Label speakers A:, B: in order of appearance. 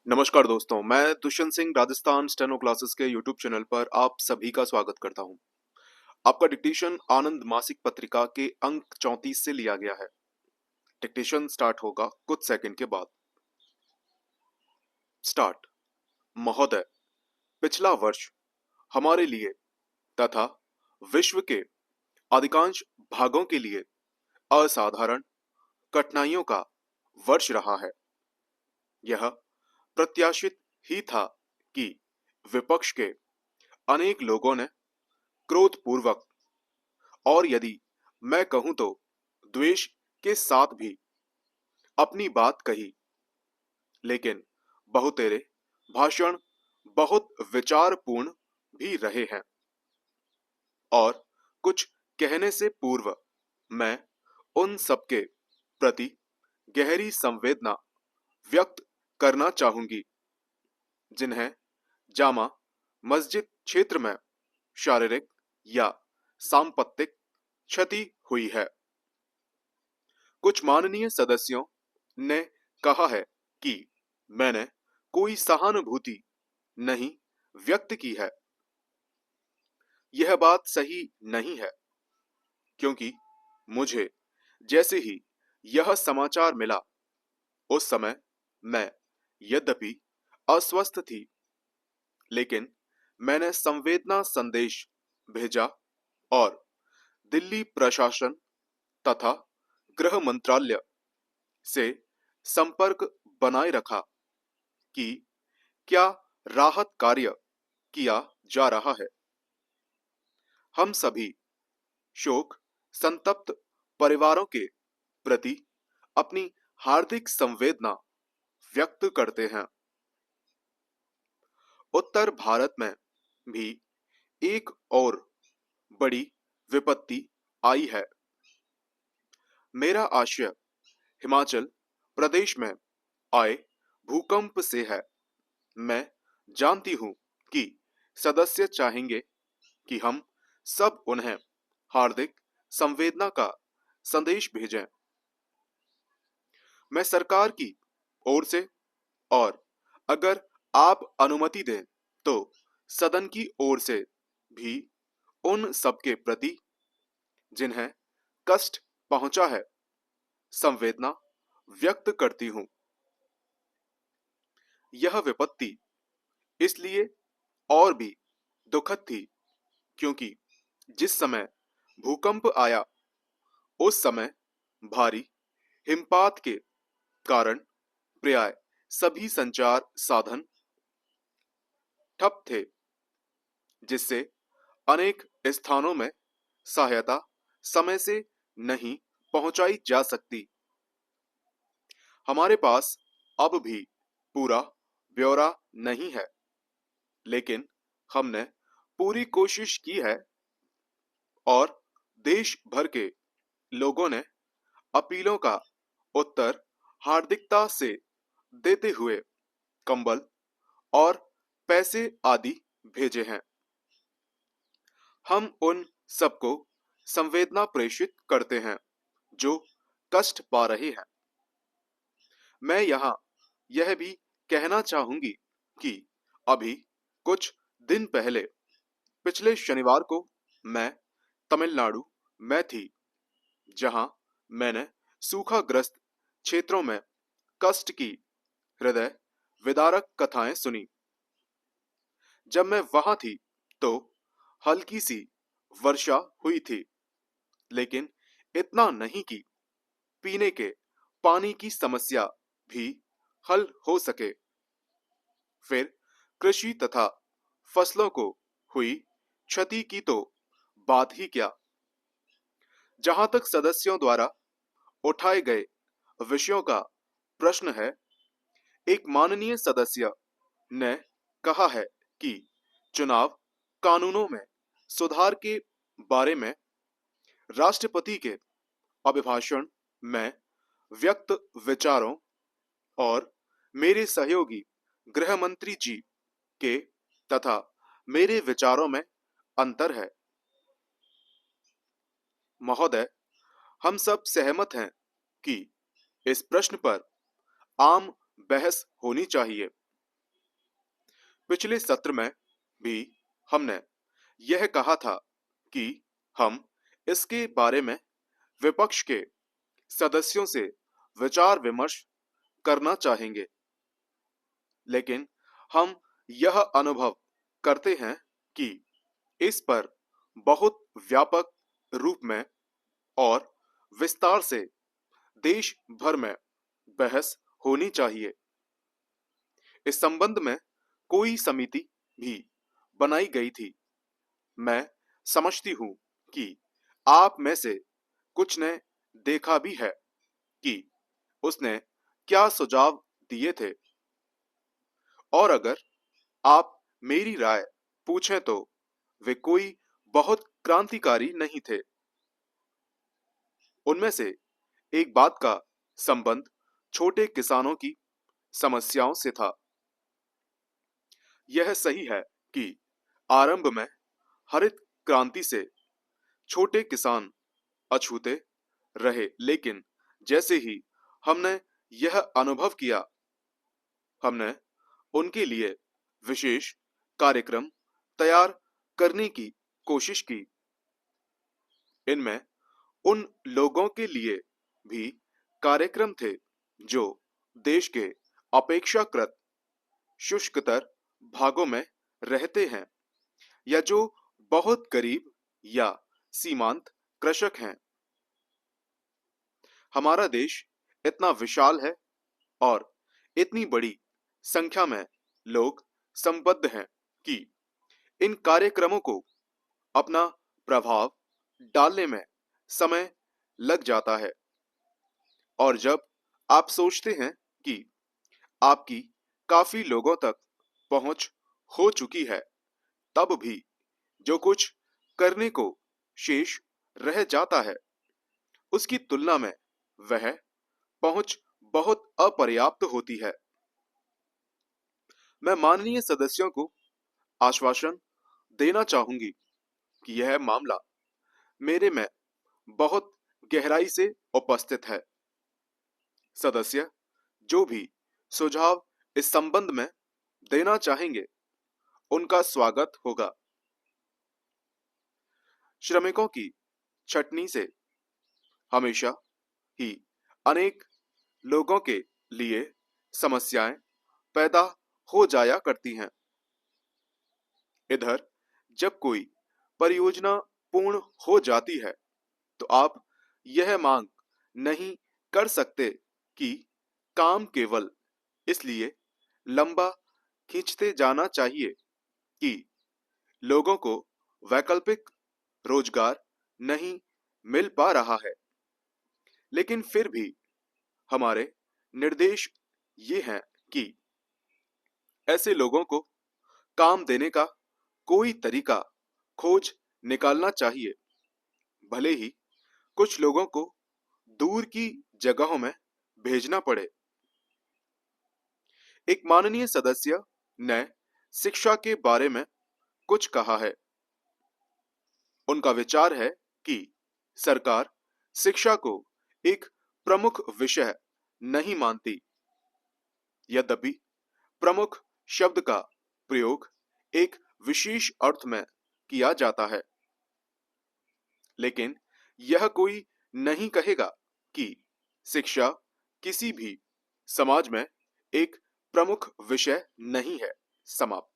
A: नमस्कार दोस्तों, मैं दुष्यंत सिंह राजस्थान स्टेनो क्लासेस के यूट्यूब चैनल पर आप सभी का स्वागत करता हूं। आपका डिक्टेशन आनंद मासिक पत्रिका के अंक 34 से लिया गया है। डिक्टेशन स्टार्ट होगा कुछ सेकंड के बाद। स्टार्ट। महोदय, पिछला वर्ष हमारे लिए तथा विश्व के अधिकांश भागों के लिए असाधारण कठिनाइयों का वर्ष रहा है। यह प्रत्याशित ही था कि विपक्ष के अनेक लोगों ने क्रोधपूर्वक और यदि मैं कहूं तो द्वेष के साथ भी अपनी बात कही, लेकिन बहुतेरे भाषण बहुत विचारपूर्ण भी रहे हैं और कुछ कहने से पूर्व मैं उन सबके प्रति गहरी संवेदना व्यक्त करना चाहूंगी जिन्हें जामा मस्जिद क्षेत्र में शारीरिक या सांपत्तिक क्षति हुई है। कुछ माननीय सदस्यों ने कहा है कि मैंने कोई सहानुभूति नहीं व्यक्त की है। यह बात सही नहीं है, क्योंकि मुझे जैसे ही यह समाचार मिला उस समय मैं यद्यपि अस्वस्थ थी, लेकिन मैंने संवेदना संदेश भेजा और दिल्ली प्रशासन तथा गृह मंत्रालय से संपर्क बनाए रखा कि क्या राहत कार्य किया जा रहा है। हम सभी शोक संतप्त परिवारों के प्रति अपनी हार्दिक संवेदना व्यक्त करते हैं। उत्तर भारत में भी एक और बड़ी विपत्ति आई है। मेरा आशय हिमाचल प्रदेश में आए भूकंप से है। मैं जानती हूं कि सदस्य चाहेंगे कि हम सब उन्हें हार्दिक संवेदना का संदेश भेजें। मैं सरकार की ओर से और अगर आप अनुमति दें तो सदन की ओर से भी उन सबके प्रति जिन्हें कष्ट पहुंचा है संवेदना व्यक्त करती हूं। यह विपत्ति इसलिए और भी दुखद थी क्योंकि जिस समय भूकंप आया उस समय भारी हिमपात के कारण प्राय सभी संचार साधन ठप थे, जिससे अनेक स्थानों में सहायता समय से नहीं पहुंचाई जा सकती। हमारे पास अब भी पूरा ब्यौरा नहीं है, लेकिन हमने पूरी कोशिश की है और देश भर के लोगों ने अपीलों का उत्तर हार्दिकता से देते हुए कंबल और पैसे आदि भेजे हैं। हम उन सबको संवेदना प्रेषित करते हैं जो कष्ट पा रहे हैं। मैं यहाँ यह भी कहना चाहूंगी कि अभी कुछ दिन पहले पिछले शनिवार को मैं तमिलनाडु में थी, जहां मैंने सूखाग्रस्त क्षेत्रों में कष्ट की हृदय विदारक कथाएं सुनी। जब मैं वहां थी तो हल्की सी वर्षा हुई थी, लेकिन इतना नहीं कि पीने के पानी की समस्या भी हल हो सके। फिर कृषि तथा फसलों को हुई क्षति की तो बात ही क्या। जहां तक सदस्यों द्वारा उठाए गए विषयों का प्रश्न है, एक माननीय सदस्य ने कहा है कि चुनाव कानूनों में सुधार के बारे में राष्ट्रपति के अभिभाषण में व्यक्त विचारों और मेरे सहयोगी गृह मंत्री जी के तथा मेरे विचारों में अंतर है। महोदय, हम सब सहमत हैं कि इस प्रश्न पर आम बहस होनी चाहिए। पिछले सत्र में भी हमने यह कहा था कि हम इसके बारे में विपक्ष के सदस्यों से विचार विमर्श करना चाहेंगे, लेकिन हम यह अनुभव करते हैं कि इस पर बहुत व्यापक रूप में और विस्तार से देश भर में बहस होनी चाहिए। इस संबंध में कोई समिति भी बनाई गई थी। मैं समझती हूं कि आप में से कुछ ने देखा भी है कि उसने क्या सुझाव दिए थे, और अगर आप मेरी राय पूछें तो वे कोई बहुत क्रांतिकारी नहीं थे। उनमें से एक बात का संबंध छोटे किसानों की समस्याओं से था। यह सही है कि आरंभ में हरित क्रांति से छोटे किसान अछूते रहे, लेकिन जैसे ही हमने यह अनुभव किया, हमने उनके लिए विशेष कार्यक्रम तैयार करने की कोशिश की। इनमें उन लोगों के लिए भी कार्यक्रम थे जो देश के अपेक्षाकृत शुष्कतर भागों में रहते हैं या जो बहुत गरीब या सीमांत कृषक हैं। हमारा देश इतना विशाल है और इतनी बड़ी संख्या में लोग संबद्ध हैं कि इन कार्यक्रमों को अपना प्रभाव डालने में समय लग जाता है। और जब आप सोचते हैं कि आपकी काफी लोगों तक पहुंच हो चुकी है, तब भी जो कुछ करने को शेष रह जाता है, उसकी तुलना में वह पहुंच बहुत अपर्याप्त होती है। मैं माननीय सदस्यों को आश्वासन देना चाहूंगी कि यह मामला मेरे में बहुत गहराई से उपस्थित है। सदस्य जो भी सुझाव इस संबंध में देना चाहेंगे, उनका स्वागत होगा। श्रमिकों की छटनी से हमेशा ही अनेक लोगों के लिए समस्याएं पैदा हो जाया करती हैं। इधर जब कोई परियोजना पूर्ण हो जाती है, तो आप यह मांग नहीं कर सकते कि काम केवल इसलिए लंबा खींचते जाना चाहिए कि लोगों को वैकल्पिक रोजगार नहीं मिल पा रहा है। लेकिन फिर भी हमारे निर्देश ये हैं कि ऐसे लोगों को काम देने का कोई तरीका खोज निकालना चाहिए, भले ही कुछ लोगों को दूर की जगहों में भेजना पड़े। एक माननीय सदस्य ने शिक्षा के बारे में कुछ कहा है। उनका विचार है कि सरकार शिक्षा को एक प्रमुख विषय नहीं मानती। यद्यपि प्रमुख शब्द का प्रयोग एक विशेष अर्थ में किया जाता है, लेकिन यह कोई नहीं कहेगा कि शिक्षा किसी भी समाज में एक प्रमुख विषय नहीं है। समाप्त।